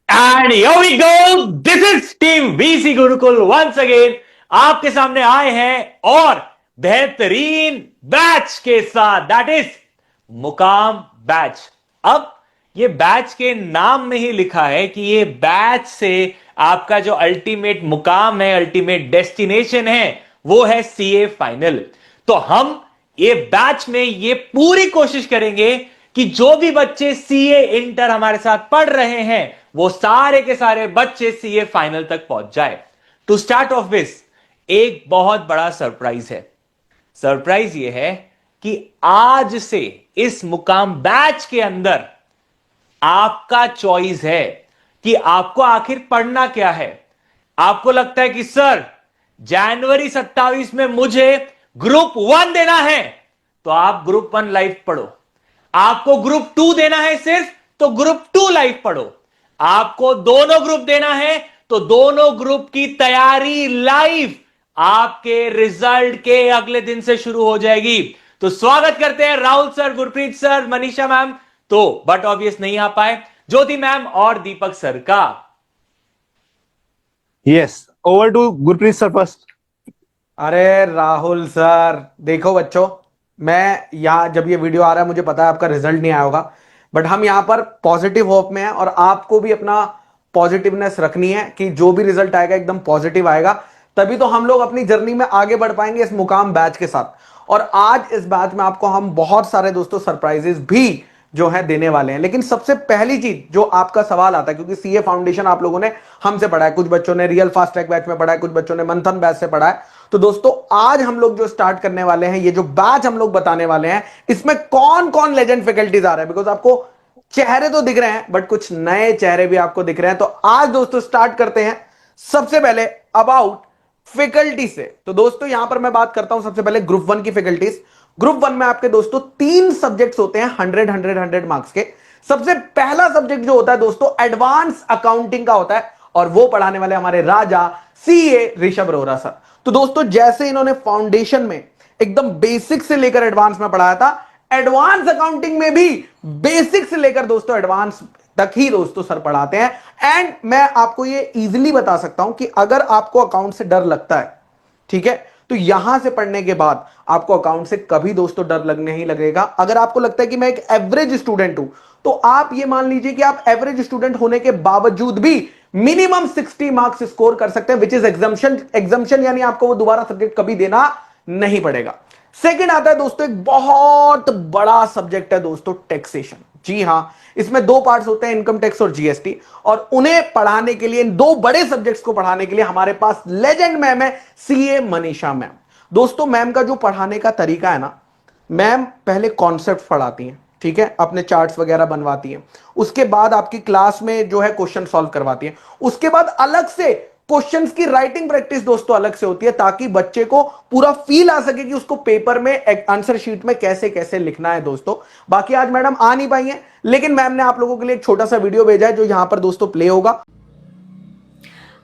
And here we go. This is Team VC Gurukul once again आपके सामने आए हैं और बेहतरीन बैच के साथ, दैट इज मुकाम बैच। अब ये बैच के नाम में ही लिखा है कि ये बैच से आपका जो अल्टीमेट मुकाम है, अल्टीमेट डेस्टिनेशन है, वो है सीए फाइनल। तो हम ये बैच में ये पूरी कोशिश करेंगे कि जो भी बच्चे सीए इंटर हमारे साथ पढ़ रहे हैं वो सारे के सारे बच्चे सीए फाइनल तक पहुंच जाए। टू स्टार्ट ऑफ दिस, एक बहुत बड़ा सरप्राइज है। सरप्राइज ये है कि आज से इस मुकाम बैच के अंदर आपका चॉइस है कि आपको आखिर पढ़ना क्या है। आपको लगता है कि सर जनवरी 27 में मुझे ग्रुप 1 देना है, तो आप ग्रुप 1 लाइव पढ़ो। आपको ग्रुप 2 देना है सिर्फ, तो ग्रुप 2 लाइव पढ़ो। आपको दोनों ग्रुप देना है तो दोनों ग्रुप की तैयारी लाइव आपके रिजल्ट के अगले दिन से शुरू हो जाएगी। तो स्वागत करते हैं Rahul sir, Gurpreet sir, Manisha ma'am, तो बट ऑब्वियस नहीं आ पाए, ज्योति मैम और दीपक सर का। Yes, over to Gurpreet sir first. अरे राहुल सर, देखो बच्चों, मैं यहाँ जब ये वीडियो आ रहा है मुझे पता है आपका रिजल्ट नहीं आया होगा, बट हम यहाँ पर पॉजिटिव होप में हैं और आपको भी अपना पॉजिटिवनेस रखनी है कि जो भी रिजल्ट आएगा एकदम पॉजिटिव आएगा, तभी तो हम लोग अपनी जर्नी में आगे बढ़ पाएंगे इस मुकाम बैच के साथ। और आज इस बैच में आपको हम बहुत सारे दोस्तों सरप्राइजेस भी जो है देने वाले हैं। लेकिन सबसे पहली चीज जो आपका सवाल आता है, क्योंकि सीए फाउंडेशन आप लोगों ने हमसे पढ़ा है, कुछ बच्चों ने रियल फास्ट ट्रैक बैच में पढ़ा है, कुछ बच्चों ने मंथन बैच से पढ़ा है, तो दोस्तों आज हम लोग जो स्टार्ट करने वाले हैं, ये जो बैच हम लोग बताने वाले हैं, इसमें कौन कौन लेजेंड फैकल्टीज आ रहे हैं। बिकॉज आपको चेहरे तो दिख रहे हैं बट कुछ नए चेहरे भी आपको दिख रहे हैं। तो आज दोस्तों स्टार्ट करते हैं सबसे पहले अबाउट फैकल्टी से। तो दोस्तों यहां पर मैं बात करता हूं सबसे पहले ग्रुप 1 की फैकल्टीज। ग्रुप 1 में आपके दोस्तों 3 सब्जेक्ट्स होते हैं 100 मार्क्स के। सबसे पहला सब्जेक्ट जो होता है दोस्तों एडवांस अकाउंटिंग का होता है और वो पढ़ाने वाले हमारे राजा सीए ऋषभ रोहरा सर। तो दोस्तों जैसे इन्होंने फाउंडेशन में एकदम बेसिक से लेकर एडवांस में पढ़ाया था, एडवांस अकाउंटिंग में भी बेसिक से लेकर दोस्तों एडवांस तक ही दोस्तों सर पढ़ाते हैं। एंड मैं आपको ये इजीली बता सकता हूं कि अगर आपको अकाउंट से डर लगता है, ठीक है, तो यहां से पढ़ने के बाद आपको अकाउंट से कभी दोस्तों डर लगने ही लगेगा। अगर आपको लगता है कि मैं एक एवरेज स्टूडेंट हूं, तो आप ये मान लीजिए कि आप एवरेज स्टूडेंट होने के बावजूद भी मिनिमम 60 मार्क्स स्कोर कर सकते हैं, विच इज एग्जाम्शन, यानी आपको वो दोबारा सब्जेक्ट कभी देना नहीं पड़ेगा। सेकंड आता है दोस्तों एक बहुत बड़ा सब्जेक्ट है दोस्तों टैक्सेशन। जी हां, इसमें 2 पार्ट्स होते हैं, इनकम टैक्स और जीएसटी, और उन्हें पढ़ाने के लिए, इन 2 बड़े सब्जेक्ट्स को पढ़ाने के लिए हमारे पास लेजेंड मैम है सीए मनीषा मैम। दोस्तों मैम का जो पढ़ाने का तरीका है ना, मैम पहले कॉन्सेप्ट पढ़ाती हैं, ठीक है, अपने चार्ट्स वगैरह बनवाती हैं, उसके बाद आपकी क्लास में जो है क्वेश्चन सॉल्व करवाती हैं, उसके बाद अलग से क्वेश्चंस की राइटिंग प्रैक्टिस दोस्तों अलग से होती है, ताकि बच्चे को पूरा फील आ सके कि उसको पेपर में आंसर शीट में कैसे कैसे लिखना है दोस्तों। बाकी आज मैडम आ नहीं पाई हैं, लेकिन मैम ने आप लोगों के लिए एक छोटा सा वीडियो भेजा है जो यहां पर दोस्तों प्ले होगा।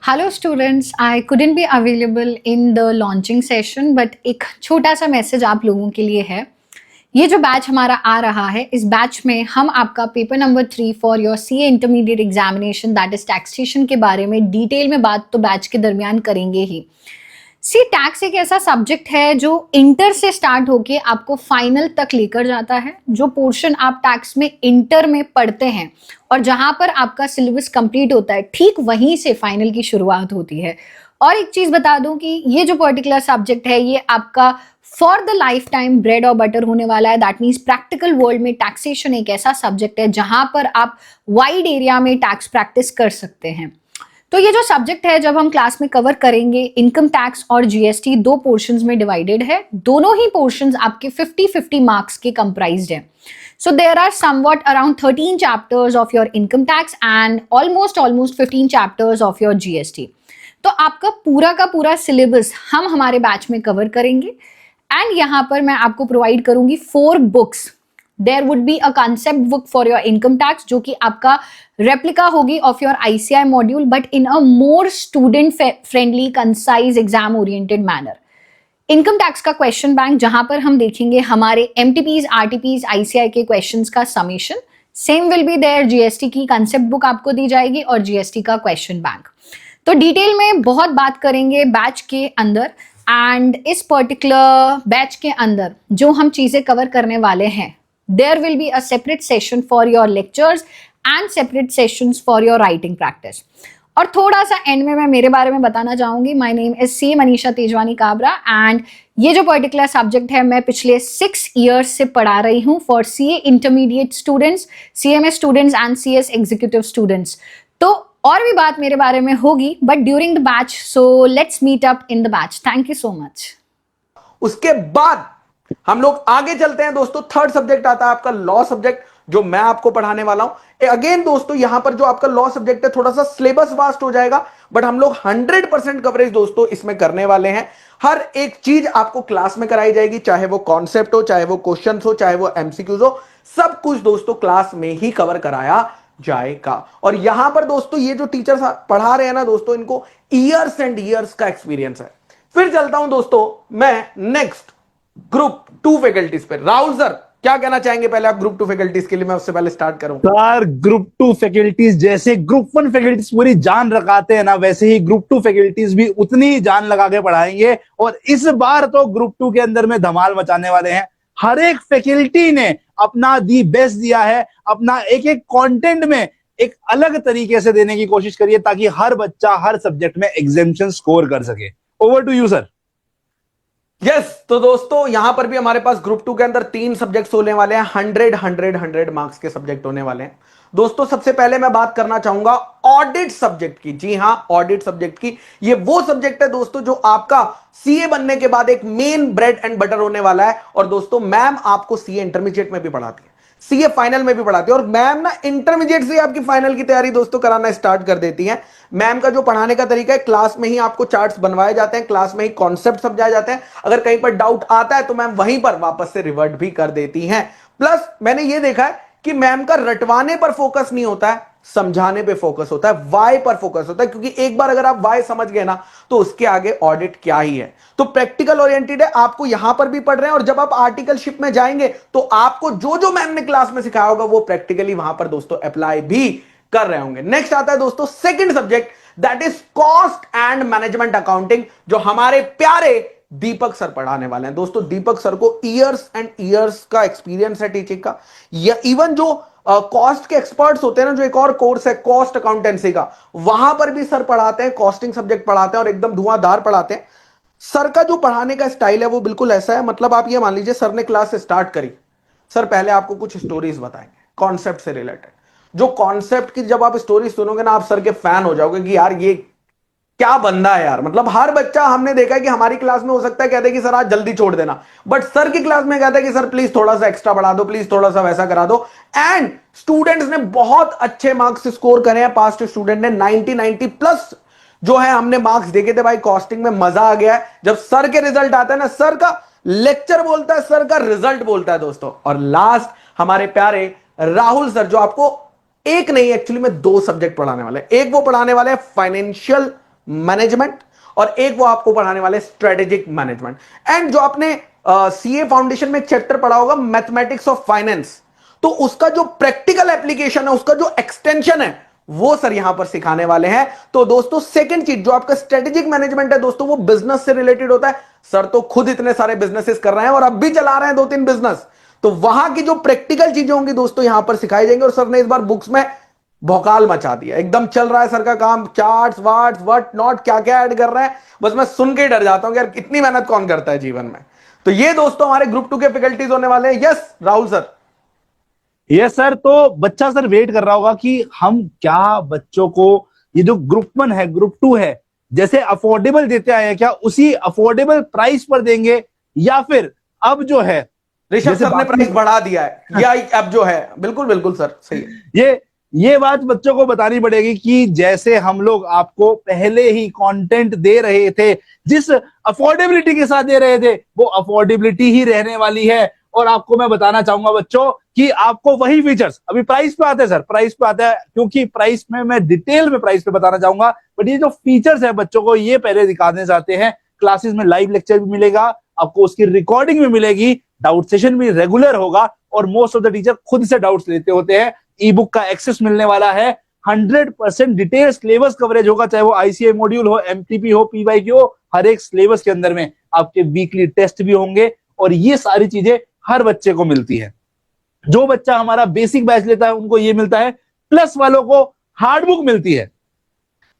Hello students, I couldn't be available in the launching session, but एक छोटा सा मैसेज आप लोगों के लिए है। ये जो बैच हमारा आ रहा है, इस बैच में हम आपका paper number 3 for your CA intermediate examination that is taxation के बारे में डिटेल में बात तो बैच के दरमियान करेंगे ही। सी टैक्स एक ऐसा सब्जेक्ट है जो इंटर से स्टार्ट होके आपको फाइनल तक लेकर जाता है। जो पोर्शन आप टैक्स में इंटर में पढ़ते हैं और जहां पर आपका सिलेबस कंप्लीट होता है, ठीक वहीं से फाइनल की शुरुआत होती है। और एक चीज बता दूं कि ये जो पर्टिकुलर सब्जेक्ट है, ये आपका for the life time bread और बटर होने वाला है। दैट मीन्स प्रैक्टिकल वर्ल्ड में टैक्सेशन एक ऐसा सब्जेक्ट है जहां पर आप वाइड एरिया में टैक्स प्रैक्टिस कर सकते हैं। तो ये जो सब्जेक्ट है जब हम क्लास में कवर करेंगे, इनकम टैक्स और जीएसटी 2 पोर्शंस में डिवाइडेड है। दोनों ही पोर्शंस आपके 50-50 मार्क्स के कंप्राइज्ड है। So there are somewhat around 13 chapters of your income tax and almost 15 chapters of your GST. तो आपका पूरा का पूरा सिलेबस हम हमारे बैच में कवर करेंगे। एंड यहाँ पर मैं आपको प्रोवाइड करूंगी 4 books. There would be a concept book for your income tax, जो कि आपका रेप्लिका होगी of your ICAI module, but in a more student friendly, concise, exam oriented manner. Income tax का क्वेश्चन बैंक, जहां पर हम देखेंगे हमारे एमटीपीज, आरटीपीज, आईसीआई के क्वेश्चंस का summation, same will be there, GST की कंसेप्ट बुक आपको दी जाएगी और जीएसटी का क्वेश्चन बैंक। तो डिटेल में बहुत बात करेंगे बैच के अंदर, एंड इस पर्टिकुलर बैच के अंदर जो हम चीजें कवर करने वाले हैं, there will be a separate session for your lectures and separate sessions for your writing practice. और थोड़ा सा एंड में मैं मेरे बारे में बताना चाहूंगी। My name is C Manisha Tejwani Kabra, and ये जो पर्टिकुलर सब्जेक्ट है मैं पिछले 6 इयर्स से पढ़ा रही हूँ for CA intermediate students, CMA students and CS executive students. तो और भी बात मेरे बारे में होगी but during the batch, so let's meet up in the batch. Thank you so much. उसके बाद हम लोग आगे चलते हैं दोस्तों। थर्ड सब्जेक्ट आता है आपका लॉ सब्जेक्ट, जो मैं आपको पढ़ाने वाला हूं। अगेन दोस्तों, यहां पर जो आपका लॉ सब्जेक्ट है थोड़ा सा सिलेबस वास्ट हो जाएगा, बट हम लोग 100% कवरेज दोस्तों इसमें करने वाले हैं। हर एक चीज आपको क्लास में कराई जाएगी, चाहे वो कॉन्सेप्ट हो, चाहे वो क्वेश्चन हो, चाहे वो एमसीक्यूज हो, सब कुछ दोस्तों क्लास में ही कवर कराया जाएगा। और यहां पर दोस्तों ये जो टीचर्स पढ़ा रहे हैं ना दोस्तों, इनको ईयर्स एंड ईयर्स का एक्सपीरियंस है। फिर चलता हूं दोस्तों मैं नेक्स्ट ग्रुप 2 फैकल्टीज पे। राहुल सर क्या कहना चाहेंगे पहले आप ग्रुप 2 फैकल्टीज के लिए? मैं उससे पहले स्टार्ट करूं। सर, ग्रुप 2 फैकल्टीज जैसे ग्रुप 1 फैकल्टीज पूरी जान लगाते हैं ना, वैसे ही ग्रुप 2 फैकल्टीज भी उतनी जान लगा के पढ़ाएंगे। और इस बार तो ग्रुप 2 के अंदर में धमाल मचाने वाले हैं। हर एक फैकल्टी ने अपना दी बेस्ट दिया है, अपना एक एक कंटेंट में एक अलग तरीके से देने की कोशिश करिए, ताकि हर बच्चा हर सब्जेक्ट में एग्जामिनेशन स्कोर कर सके। Over to you sir. Yes तो दोस्तों यहां पर भी हमारे पास ग्रुप 2 के अंदर 3 सब्जेक्ट्स होने वाले हैं। 100 मार्क्स के सब्जेक्ट होने वाले हैं दोस्तों। सबसे पहले मैं बात करना चाहूंगा ऑडिट सब्जेक्ट की। जी हां, ऑडिट सब्जेक्ट की। ये वो सब्जेक्ट है दोस्तों जो आपका सीए बनने के बाद एक मेन ब्रेड एंड बटर होने वाला है। और दोस्तों मैम आपको सीए इंटरमीडिएट में भी पढ़ाती है, सीए फाइनल में भी पढ़ाती है, और मैम ना इंटरमीडिएट से आपकी फाइनल की तैयारी दोस्तों कराना स्टार्ट कर देती हैं। मैम का जो पढ़ाने का तरीका है, क्लास में ही आपको चार्ट्स बनवाए जाते हैं, क्लास में ही कॉन्सेप्ट समझाए जाते हैं। अगर कहीं पर डाउट आता है तो मैम वहीं पर वापस से रिवर्ट भी कर देती हैं। प्लस मैंने ये देखा है कि मैम का रटवाने पर फोकस नहीं होता है, समझाने पे फोकस होता है, वाई पर फोकस होता है। क्योंकि एक बार अगर आप वाई समझ गए ना, तो उसके आगे ऑडिट क्या ही है। तो प्रैक्टिकल ओरिएंटेड है, आपको यहां पर भी पढ़ रहे हैं, और जब आप आर्टिकलशिप में जाएंगे तो आपको जो जो मैम ने क्लास में सिखाया होगा वो प्रैक्टिकली वहां पर दोस्तों अप्लाई भी कर रहे होंगे। नेक्स्ट आता है दोस्तों second subject, that is cost and management accounting, जो हमारे प्यारे दीपक सर पढ़ाने वाले हैं। दोस्तों दीपक सर को ईयर्स एंड ईयर्स का एक्सपीरियंस है टीचिंग का। या इवन जो कॉस्ट के एक्सपर्ट्स होते हैं ना, जो एक और कोर्स है कॉस्ट अकाउंटेंसी का, वहां पर भी सर पढ़ाते हैं, कॉस्टिंग सब्जेक्ट पढ़ाते हैं और एकदम धुआंधार पढ़ाते हैं। सर का जो पढ़ाने का स्टाइल है वो बिल्कुल ऐसा है, मतलब आप ये मान लीजिए सर ने क्लास स्टार्ट करी, सर पहले आपको कुछ स्टोरीज बताएंगे कॉन्सेप्ट से रिलेटेड। जो कॉन्सेप्ट की जब आप स्टोरी सुनोगे ना, आप सर के फैन हो जाओगे कि यार ये क्या बंदा है यार। मतलब हर बच्चा हमने देखा है कि हमारी क्लास में हो सकता है कहते हैं कि सर आज जल्दी छोड़ देना, बट सर की क्लास में कहता है कि सर प्लीज थोड़ा सा एक्स्ट्रा बढ़ा दो, प्लीज थोड़ा सा वैसा करा दो। एंड स्टूडेंट्स ने बहुत अच्छे मार्क्स स्कोर करे हैं। पास्ट स्टूडेंट ने 90 प्लस जो है हमने मार्क्स देखे थे भाई। कॉस्टिंग में मजा आ गया है जब सर के रिजल्ट आते हैं ना, सर का लेक्चर बोलता है, सर का रिजल्ट बोलता है दोस्तों। और लास्ट हमारे प्यारे राहुल सर, जो आपको एक नहीं एक्चुअली में 2 सब्जेक्ट पढ़ाने वाले हैं। एक वो पढ़ाने वाले हैं फाइनेंशियल मैनेजमेंट, और एक वो आपको पढ़ाने वाले स्ट्रेटेजिक मैनेजमेंट। एंड जो आपने सीए फाउंडेशन में एक चैप्टर पढ़ा होगा मैथमेटिक्स ऑफ फाइनेंस, तो उसका जो प्रैक्टिकल एप्लीकेशन है, उसका जो एक्सटेंशन है, वो सर यहां पर सिखाने वाले हैं। तो दोस्तों सेकंड चीज जो आपका स्ट्रेटेजिक मैनेजमेंट है दोस्तों, वो बिजनेस से रिलेटेड होता है। सर तो खुद इतने सारे बिजनेसेस कर रहे हैं और अब भी चला रहे हैं 2-3 बिजनेस, तो वहां की जो प्रैक्टिकल चीजें होंगी दोस्तों यहां पर सिखाई जाएंगी। और सर ने इस बार बुक्स में भौकाल मचा दिया, एकदम चल रहा है सर का काम। चार्ट्स वार्ट्स व्हाट नॉट क्या क्या ऐड कर रहे हैं, बस मैं सुन के ही डर जाता हूं कि यार कितनी मेहनत कौन करता है जीवन में। तो ये दोस्तों हमारे ग्रुप 2 के फैकल्टीज होने वाले हैं। Yes Rahul sir. Yes sir, तो बच्चा सर वेट कर रहा होगा कि हम क्या बच्चों को ये जो ग्रुप 1 है ग्रुप 2 है जैसे अफोर्डेबल देते आए हैं, क्या उसी अफोर्डेबल प्राइस पर देंगे, या फिर अब जो है ऋषभ सर ने प्राइस बढ़ा दिया है, या अब जो है। बिल्कुल बिल्कुल सर सही है। ये बात बच्चों को बतानी पड़ेगी कि जैसे हम लोग आपको पहले ही कंटेंट दे रहे थे, जिस अफोर्डेबिलिटी के साथ दे रहे थे, वो अफोर्डेबिलिटी ही रहने वाली है। और आपको मैं बताना चाहूंगा बच्चों कि आपको वही फीचर्स, अभी प्राइस पे आते हैं सर, प्राइस पे आता है, क्योंकि प्राइस में मैं डिटेल में प्राइस पे बताना चाहूंगा, बट ये जो फीचर्स है बच्चों को ये पहले दिखाने चाहते हैं। क्लासेस में लाइव लेक्चर भी मिलेगा आपको, उसकी रिकॉर्डिंग भी मिलेगी, डाउट सेशन भी रेगुलर होगा और मोस्ट ऑफ द टीचर खुद से डाउट्स लेते होते हैं। ई बुक का एक्सेस मिलने वाला है, 100% डिटेल सिलेबस कवरेज होगा, चाहे वो आईसीआई मॉड्यूल हो, एमटीपी हो, पीवाईक्यू हो, हर एक सिलेबस के अंदर में आपके वीकली टेस्ट भी होंगे और ये सारी चीजें हर बच्चे को मिलती है। जो बच्चा हमारा बेसिक बैच लेता है उनको ये मिलता है, प्लस वालों को हार्ड बुक मिलती है।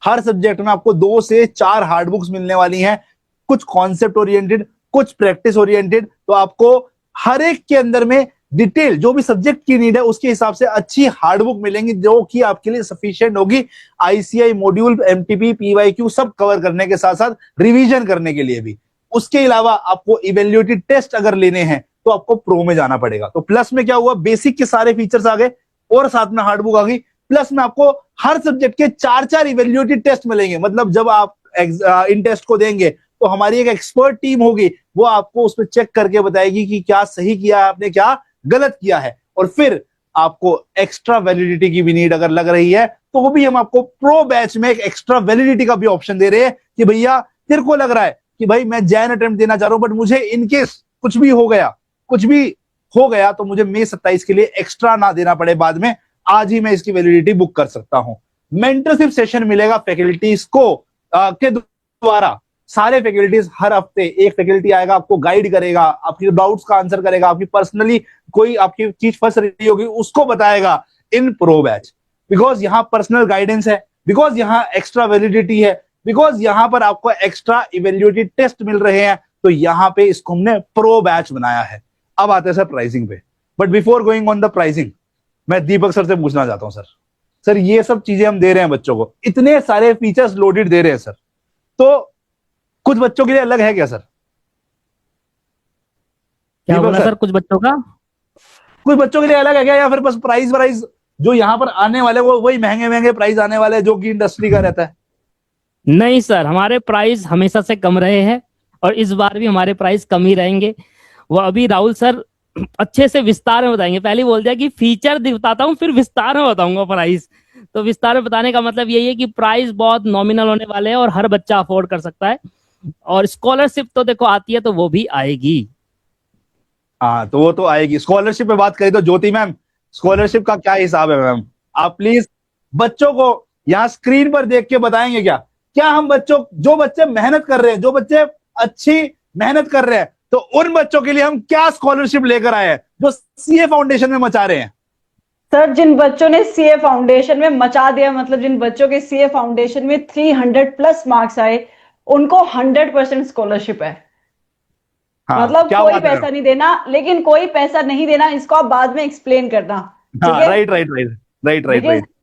हर सब्जेक्ट में आपको 2 से 4 हार्ड बुक्स मिलने वाली हैं, कुछ कॉन्सेप्ट ओरिएंटेड, कुछ प्रैक्टिस ओरिएंटेड। तो आपको हर एक के अंदर में डिटेल जो भी सब्जेक्ट की नीड है उसके हिसाब से अच्छी हार्ड बुक मिलेंगी, जो कि आपके लिए सफिशिएंट होगी आईसीआई मॉड्यूल, एमटीपी, पीवाईक्यू सब कवर करने के साथ साथ रिवीजन करने के लिए भी। उसके अलावा आपको इवेल्युएटेड टेस्ट अगर लेने हैं तो आपको प्रो में जाना पड़ेगा। तो प्लस में क्या हुआ, बेसिक के सारे फीचर्स आ गए और साथ में हार्ड बुक आ गई। प्लस में आपको हर सब्जेक्ट के 4-4 इवेल्युएटेड टेस्ट मिलेंगे। मतलब जब आप इन टेस्ट को देंगे तो हमारी एक एक्सपर्ट टीम होगी, वो आपको उसमें चेक करके बताएगी कि क्या सही किया है आपने, क्या गलत किया है। और फिर आपको एक्स्ट्रा वैलिडिटी की भी नीड अगर लग रही है तो वो भी हम आपको प्रो बैच में एक एक्स्ट्रा वैलिडिटी का भी ऑप्शन दे रहे हैं कि भैया तेरे को लग रहा है कि भाई मैं जैन अटेम्प्ट देना चाह रहा हूं, बट मुझे इनकेस कुछ भी हो गया तो मुझे मई 27 के लिए एक्स्ट्रा ना देना पड़े बाद में, आज ही मैं इसकी वैलिडिटी बुक कर सकता हूं। मेंटरशिप सेशन मिलेगा फैकल्टीज को के द्वारा। सारे फैकल्टीज हर हफ्ते एक फैकल्टी आएगा, आपको गाइड करेगा, आपकी डाउट्स का आंसर करेगा, आपकी पर्सनली कोई आपकी चीज फंस रही होगी उसको बताएगा इन प्रो बैच। बिकॉज यहाँ पर्सनल गाइडेंस है, बिकॉज यहाँ एक्स्ट्रा वैलिडिटी है, बिकॉज यहाँ पर आपको एक्स्ट्रा इवेल्युएटेड टेस्ट मिल रहे हैं, तो यहाँ पे इसको हमने प्रो बैच बनाया है। अब आते हैं सर प्राइसिंग पे, but before going on the pricing मैं दीपक सर से पूछना चाहता हूं सर ये सब चीजें हम दे रहे हैं बच्चों को, इतने सारे फीचर्स लोडेड दे रहे हैं सर, तो कुछ बच्चों के लिए अलग है क्या सर? क्या बोला सर? कुछ बच्चों के लिए अलग है क्या, या फिर बस प्राइस जो यहाँ पर आने वाले वो वही महंगे प्राइस आने वाले हैं जो कि इंडस्ट्री का रहता है? नहीं सर, हमारे प्राइस हमेशा से कम रहे हैं और इस बार भी हमारे प्राइस कम ही रहेंगे। वो अभी राहुल सर अच्छे से विस्तार में बताएंगे। पहले बोल दिया कि फीचर बताता हूँ फिर विस्तार में बताऊंगा प्राइस। तो विस्तार में बताने का मतलब यही है कि प्राइस बहुत नॉमिनल होने वाले हैं और हर बच्चा अफोर्ड कर सकता है। और स्कॉलरशिप तो देखो आती है तो वो भी आएगी। हाँ, तो वो तो आएगी। स्कॉलरशिप पे बात करें तो ज्योति मैम, स्कॉलरशिप का क्या हिसाब है मैम? आप प्लीज बच्चों को यहाँ स्क्रीन पर देख के बताएंगे क्या हम जो बच्चे मेहनत कर रहे हैं, जो बच्चे अच्छी मेहनत कर रहे हैं, तो उन बच्चों के लिए हम क्या स्कॉलरशिप लेकर आए हैं जो सीए फाउंडेशन में मचा रहे हैं? सर, जिन बच्चों ने सीए फाउंडेशन में मचा दिया, मतलब जिन बच्चों के सीए फाउंडेशन में 300+ मार्क्स आए, उनको 100% स्कॉलरशिप है। हाँ, मतलब कोई पैसा नहीं देना, लेकिन कोई पैसा नहीं देना इसको आप बाद में एक्सप्लेन करना। हाँ, राइट।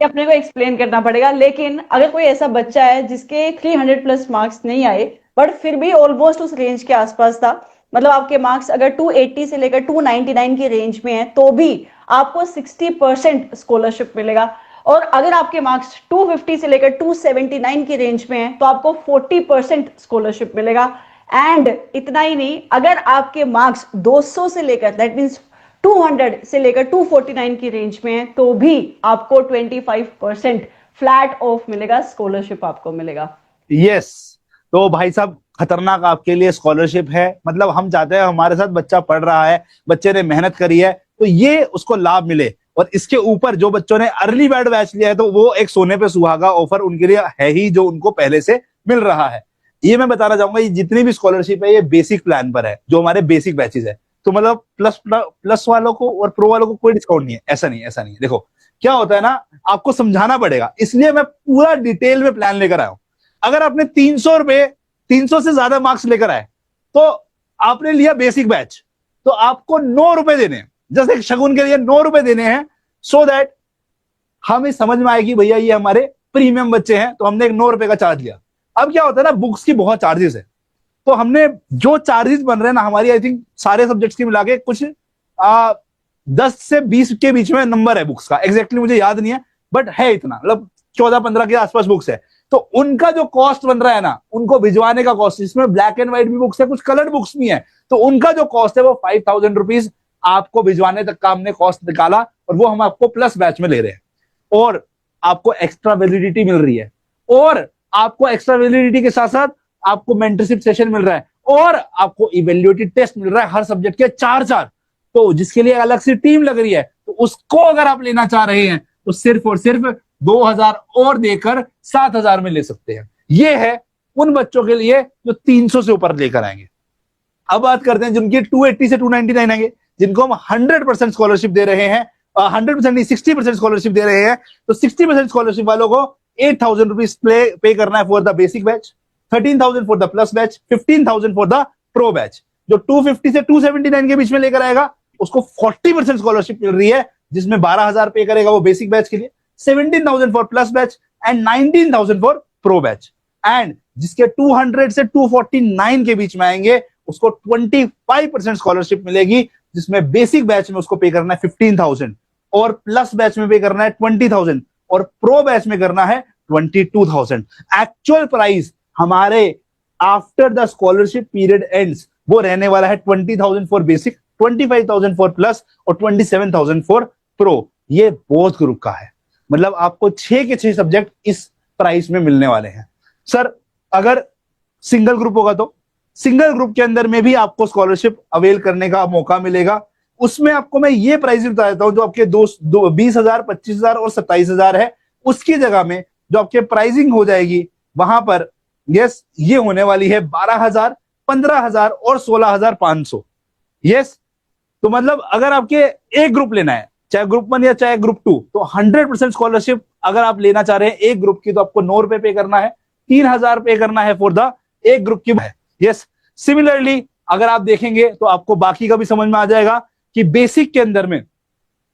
अपने को एक्सप्लेन करना पड़ेगा। लेकिन अगर कोई ऐसा बच्चा है जिसके 300+ मार्क्स नहीं आए बट फिर भी ऑलमोस्ट उस रेंज के आसपास था, मतलब आपके मार्क्स अगर 280 से लेकर 299 की रेंज में है, तो भी आपको 60% स्कॉलरशिप मिलेगा। और अगर आपके मार्क्स 250 से लेकर 279 की रेंज में है, तो आपको 40% स्कॉलरशिप मिलेगा। एंड इतना ही नहीं, अगर आपके मार्क्स 200 से लेकर दैट मीन्स 200 से लेकर 249 की रेंज में है, तो भी आपको 25% फ्लैट ऑफ मिलेगा, स्कॉलरशिप आपको मिलेगा। यस, तो भाई साहब खतरनाक आपके लिए स्कॉलरशिप है। मतलब हम चाहते हैं हमारे साथ बच्चा पढ़ रहा है, बच्चे ने मेहनत करी है, तो ये उसको लाभ मिले। और इसके ऊपर जो बच्चों ने अर्ली बैच लिया है, तो वो एक सोने पे सुहागा ऑफर उनके लिए है ही, जो उनको पहले से मिल रहा है। ये मैं बताना चाहूंगा, ये जितनी भी स्कॉलरशिप है ये बेसिक प्लान पर है, जो हमारे बेसिक बैचेस है। तो मतलब प्लस वालों को और प्रो वालों को कोई डिस्काउंट नहीं है, ऐसा नहीं है। देखो क्या होता है ना, आपको समझाना पड़ेगा, इसलिए मैं पूरा डिटेल में प्लान लेकर आया हूं। अगर आपने 300 से ज्यादा मार्क्स लेकर आए तो आपने लिया बेसिक बैच, तो आपको 9 रुपए देने हैं, जैसे एक शगुन के लिए 9 रुपए देने हैं, सो दैट हमें समझ में आएगी भैया ये हमारे प्रीमियम बच्चे हैं, तो हमने एक 9 रुपए का चार्ज लिया। अब क्या होता है ना, बुक्स की बहुत चार्जेस है, तो हमने जो चार्जेस बन रहे हैं ना, हमारी आई थिंक सारे सब्जेक्ट्स की मिला के कुछ 10 से 20 के बीच में नंबर है बुक्स का, एग्जैक्टली मुझे याद नहीं है, बट है इतना, मतलब 14-15 के आसपास बुक्स है। तो उनका जो कॉस्ट बन रहा है ना, उनको भिजवाने का कॉस्ट, इसमें ब्लैक एंड व्हाइट भी बुक्स है, कुछ कलर्ड बुक्स भी है, तो उनका जो कॉस्ट है वो 5000 रुपीज आपको भिजवाने तक का हमने कॉस्ट निकाला, और वो हम आपको प्लस बैच में ले रहे हैं। और आपको एक्स्ट्रा वैलिडिटी मिल रही है, और आपको एक्स्ट्रा वैलिडिटी के साथ साथ आपको मेंटरशिप सेशन मिल रहा है, और आपको इवेल्युएटेड टेस्ट मिल रहा है हर सब्जेक्ट के 4-4। तो जिसके लिए अलग से टीम लग रही है, तो उसको अगर आप लेना चाह रहे हैं तो सिर्फ और सिर्फ 2000 और देकर 7000 में ले सकते हैं। ये है उन बच्चों के लिए जो 300 से ऊपर लेकर आएंगे। अब बात करते हैं जिनकी 280 से 299 आएंगे, जिनको हम 100% स्कॉलरशिप दे रहे हैं, 100% नहीं 60% स्कॉलरशिप दे रहे हैं। तो 60% स्कॉलरशिप वालों को 8000 रुपीज पे करना है for the basic batch, 13,000 for the plus batch, 15,000 for the pro batch. जो 250 से 279 के बीच में लेकर आएगा उसको 40% स्कॉलरशिप मिल रही है, जिसमें 12,000 पे करेगा वो बेसिक बैच के लिए, 17,000 for plus batch and 19,000 for pro batch. And जिसके 200 से 249 के बीच में आएंगे उसको 25% स्कॉलरशिप मिलेगी, जिसमें बेसिक बैच में उसको पे करना है 15,000 और प्लस बैच में पे करना है 20,000 और प्रो बैच में करना है 22,000। एक्चुअल प्राइस हमारे after the scholarship period ends वो रहने वाला है 20,000 फॉर बेसिक, 25,000 फॉर प्लस और 27,000 फॉर प्रो। ये बोथ ग्रुप का है, मतलब आपको 6 के 6 सब्जेक्ट इस प्राइस में मिलने वाले हैं। सर अगर सिंगल ग्रुप होगा तो सिंगल ग्रुप के अंदर में भी आपको स्कॉलरशिप अवेल करने का मौका मिलेगा। उसमें आपको मैं ये प्राइस बता देता हूं, जो आपके 20,000, 25,000 और 27,000 है, उसकी जगह में जो आपके प्राइसिंग हो जाएगी वहां पर यस ये होने वाली है 12,000, 15,000 और 16,500। यस, तो मतलब अगर आपके एक ग्रुप लेना है, चाहे ग्रुप 1 या चाहे ग्रुप 2, तो 100% स्कॉलरशिप अगर आप लेना चाह रहे हैं एक ग्रुप की, तो आपको 9 रुपए पे करना है, 3,000 पे करना है फॉर द एक ग्रुप की। यस, सिमिलरली अगर आप देखेंगे तो आपको बाकी का भी समझ में आ जाएगा कि बेसिक के अंदर में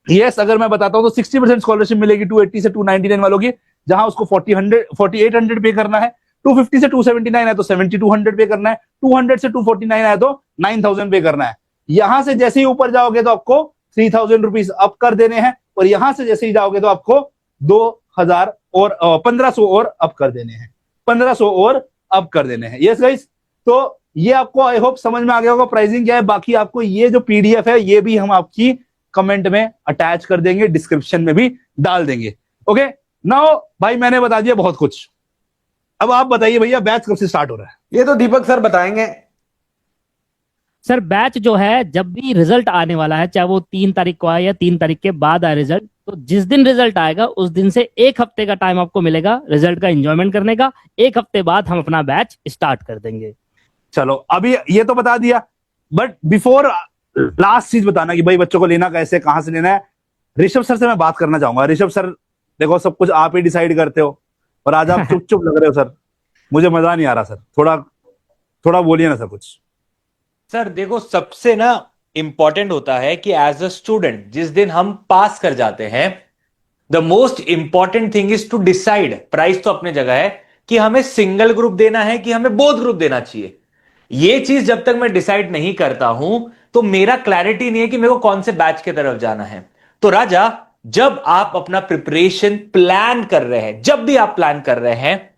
यस अगर मैं बताता हूं तो 60% स्कॉलरशिप मिलेगी 280 से 299 वालों की, जहां उसको 4800 पे करना है, 250 से 279 है तो 7200 पे करना है, 200 से 249 है तो 9000 पे करना है। यहां से जैसे ही ऊपर जाओगे तो आपको 3000 रुपीज अप कर देने हैं, और यहां से जैसे ही जाओगे तो आपको 2000 और 1500 और अप कर देने हैं, 1500 और अप कर देने हैं। यस गाइस, तो ये आपको आई होप समझ में आ गया होगा प्राइसिंग क्या है। बाकी आपको ये जो पीडीएफ है ये भी हम आपकी कमेंट में अटैच कर देंगे, डिस्क्रिप्शन में भी डाल देंगे। ओके, नाउ भाई मैंने बता दिया बहुत कुछ, अब आप बताइए भैया बैच कब से स्टार्ट हो रहा है? ये तो दीपक सर बताएंगे। सर बैच जो है जब भी रिजल्ट आने वाला है, चाहे वो 3 तारीख को आए या 3 तारीख के बाद आए रिजल्ट, तो जिस दिन रिजल्ट आएगा उस दिन से 1 हफ्ते का टाइम आपको मिलेगा रिजल्ट का एंजॉयमेंट करने का। 1 हफ्ते बाद हम अपना बैच स्टार्ट कर देंगे। चलो अभी ये तो बता दिया, बट बिफोर लास्ट चीज बताना कि भाई बच्चों को लेना कैसे, कहां से लेना है। ऋषभ सर से मैं बात करना चाहूंगा। ऋषभ सर देखो सब कुछ आप ही डिसाइड करते हो और आज आप चुप चुप लग रहे हो सर, मुझे मजा नहीं आ रहा सर, थोड़ा बोलिए ना सर कुछ। सर देखो सबसे ना इंपॉर्टेंट होता है कि एज अ स्टूडेंट जिस दिन हम पास कर जाते हैं, the most important thing is to decide. Price तो अपने जगह है कि हमें सिंगल ग्रुप देना है कि हमें बोथ ग्रुप देना चाहिए। ये चीज जब तक मैं डिसाइड नहीं करता हूं तो मेरा क्लैरिटी नहीं है कि मेरे को कौन से बैच की तरफ जाना है। तो राजा, जब आप अपना प्रिपरेशन प्लान कर रहे हैं, जब भी आप प्लान कर रहे हैं,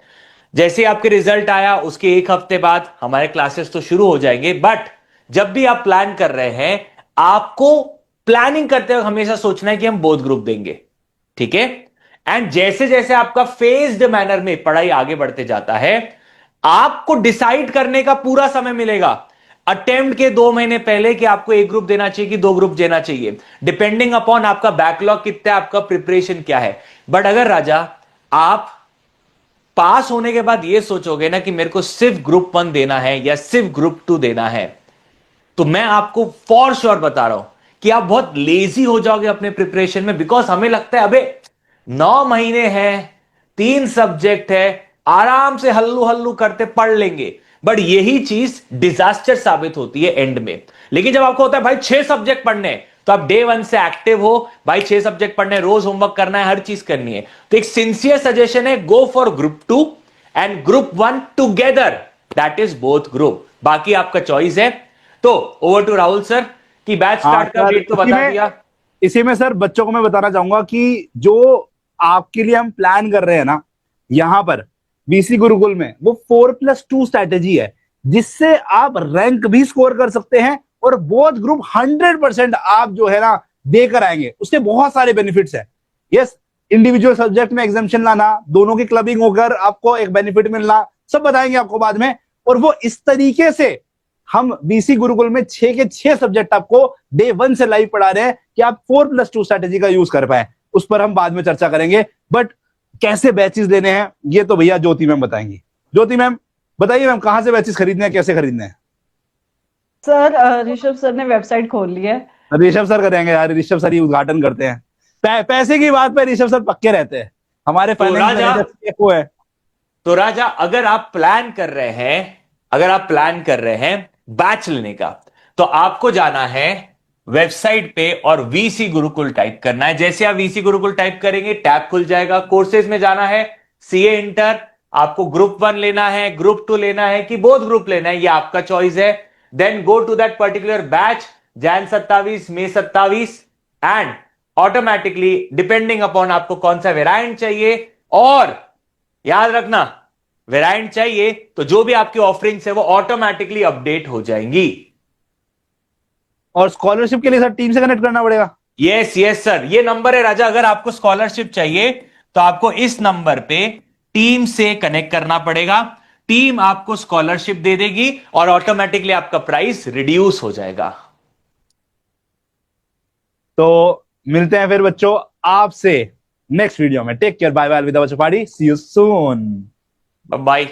जैसे आपके रिजल्ट आया उसके 1 हफ्ते बाद हमारे क्लासेस तो शुरू हो जाएंगे, बट जब भी आप प्लान कर रहे हैं आपको प्लानिंग करते हुए हमेशा सोचना है कि हम बोथ ग्रुप देंगे, ठीक है। एंड जैसे जैसे आपका फेज्ड मैनर में पढ़ाई आगे बढ़ते जाता है, आपको डिसाइड करने का पूरा समय मिलेगा अटेम्प्ट के 2 महीने पहले कि आपको एक ग्रुप देना चाहिए कि 2 ग्रुप देना चाहिए, डिपेंडिंग अपॉन आपका बैकलॉग कितना है, आपका प्रिपरेशन क्या है। बट अगर राजा आप पास होने के बाद यह सोचोगे ना कि मेरे को सिर्फ ग्रुप 1 देना है या सिर्फ ग्रुप 2 देना है, तो मैं आपको फॉर श्योर बता रहा हूं कि आप बहुत लेजी हो जाओगे अपने प्रिपरेशन में। बिकॉज हमें लगता है अबे 9 महीने हैं, 3 सब्जेक्ट है, आराम से हल्लू हल्लू करते पढ़ लेंगे, बट यही चीज डिजास्टर साबित होती है एंड में। लेकिन जब आपको होता है भाई 6 सब्जेक्ट पढ़ने, तो आप डे 1 से एक्टिव हो, भाई 6 सब्जेक्ट पढ़ने, रोज होमवर्क करना है, हर चीज करनी है। तो एक सिंसियर सजेशन है, go for group 2 and group 1 together, that is both group. बाकी आपका चॉइस है। तो ओवर टू राहुल सर कि बैच स्टार्ट का डेट तो बता दिया। इसी में सर बच्चों को मैं बताना चाहूंगा कि जो आपके लिए हम प्लान कर रहे हैं ना यहां पर बीसी गुरुकुल में, वो 4+2 स्ट्रैटेजी है, जिससे आप रैंक भी स्कोर कर सकते हैं और बोथ ग्रुप 100% आप जो है ना देकर आएंगे। उसके बहुत सारे बेनिफिट्स हैं। यस, इंडिविजुअल सब्जेक्ट में एग्जामिशन लाना, दोनों की क्लबिंग होकर आपको एक बेनिफिट मिलना, सब बताएंगे आपको बाद में। और वो इस तरीके से हम बीसी गुरुकुल में 6 के 6 सब्जेक्ट आपको डे 1 से लाइव पढ़ा रहे हैं कि आप 4+2 स्ट्रेटेजी का यूज कर पाए। उस पर हम बाद में चर्चा करेंगे, बट कैसे बैचेस लेने हैं ये तो भैया ज्योति मैम बताएंगी। ज्योति मैम बताइए मैम, कहां से बैचेस खरीदने हैं, कैसे खरीदने हैं? सर ऋषभ सर ने वेबसाइट खोल ली है। ऋषभ सर करेंगे यार, ऋषभ सर ही उद्घाटन करते हैं। पैसे की बात पे ऋषभ सर पक्के रहते हैं, हमारे फाइनेंस मैनेजर CFO है। तो राजा, अगर आप प्लान कर रहे हैं बैच लेने का, तो आपको जाना है वेबसाइट पे और वीसी गुरुकुल टाइप करना है। जैसे आप वीसी गुरुकुल टाइप करेंगे टैब खुल जाएगा। कोर्सेज में जाना है, सीए इंटर, आपको ग्रुप 1 लेना है, ग्रुप 2 लेना है कि बोथ ग्रुप लेना है, ये आपका चॉइस है। Then go to that particular batch, Jan 27, May 27, and automatically depending upon आपको कौन सा वेरिएंट चाहिए, और याद रखना वेरिएंट चाहिए तो जो भी आपकी ऑफरिंग्स है वो ऑटोमेटिकली अपडेट हो जाएंगी। और स्कॉलरशिप के लिए सर टीम से कनेक्ट करना पड़ेगा? यस सर, ये नंबर है राजा। अगर आपको स्कॉलरशिप चाहिए तो आपको इस नंबर पे टीम से कनेक्ट करना पड़ेगा। टीम आपको स्कॉलरशिप दे देगी और ऑटोमेटिकली आपका प्राइस रिड्यूस हो जाएगा। तो मिलते हैं फिर बच्चों आपसे नेक्स्ट वीडियो में। टेक केयर, बाय बाय, अलविदा बच्चों, party, see you soon, bye.